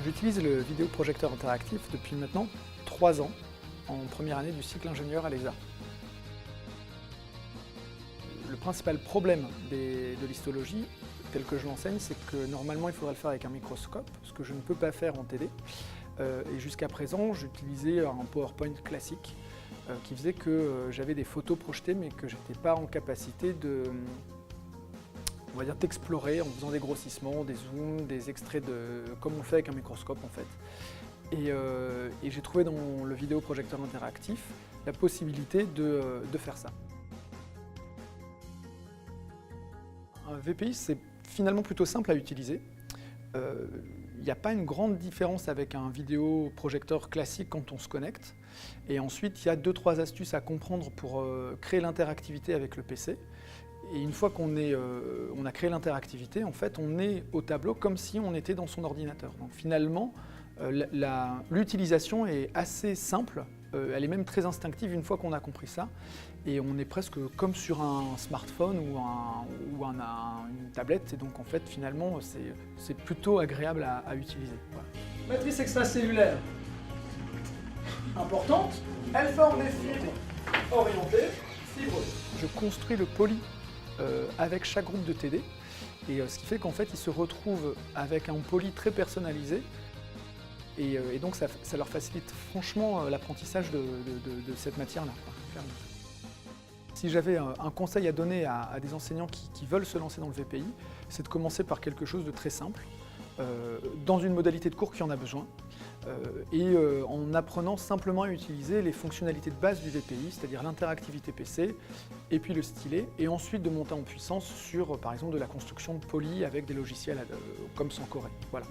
J'utilise le vidéoprojecteur interactif depuis maintenant 3 ans, en première année du cycle ingénieur à l'ESA. Le principal problème de l'histologie, tel que je l'enseigne, c'est que normalement il faudrait le faire avec un microscope, ce que je ne peux pas faire en TD. Et jusqu'à présent, j'utilisais un PowerPoint classique qui faisait que j'avais des photos projetées mais que je n'étais pas en capacité d'explorer en faisant des grossissements, des zooms, des extraits comme on fait avec un microscope en fait. Et j'ai trouvé dans le vidéoprojecteur interactif la possibilité de faire ça. Un VPI, c'est finalement plutôt simple à utiliser. Il n'y a pas une grande différence avec un vidéoprojecteur classique quand on se connecte. Et ensuite, il y a 2-3 astuces à comprendre pour créer l'interactivité avec le PC. Et une fois qu'on a créé l'interactivité, en fait, on est au tableau comme si on était dans son ordinateur. Donc finalement, l'utilisation est assez simple, elle est même très instinctive une fois qu'on a compris ça. Et on est presque comme sur un smartphone ou une tablette. Et donc en fait, finalement, c'est plutôt agréable à utiliser. Voilà. Matrice extracellulaire importante, elle forme des fibres orientées, fibreuses. Je construis le poly avec chaque groupe de TD, et ce qui fait qu'en fait, ils se retrouvent avec un poly très personnalisé. Et donc ça leur facilite franchement l'apprentissage de cette matière-là. Si j'avais un conseil à donner à des enseignants qui veulent se lancer dans le VPI, c'est de commencer par quelque chose de très simple, dans une modalité de cours qui en a besoin, et en apprenant simplement à utiliser les fonctionnalités de base du VPI, c'est-à-dire l'interactivité PC et puis le stylet, et ensuite de monter en puissance sur, par exemple, de la construction de poly avec des logiciels comme Sancoré. Voilà.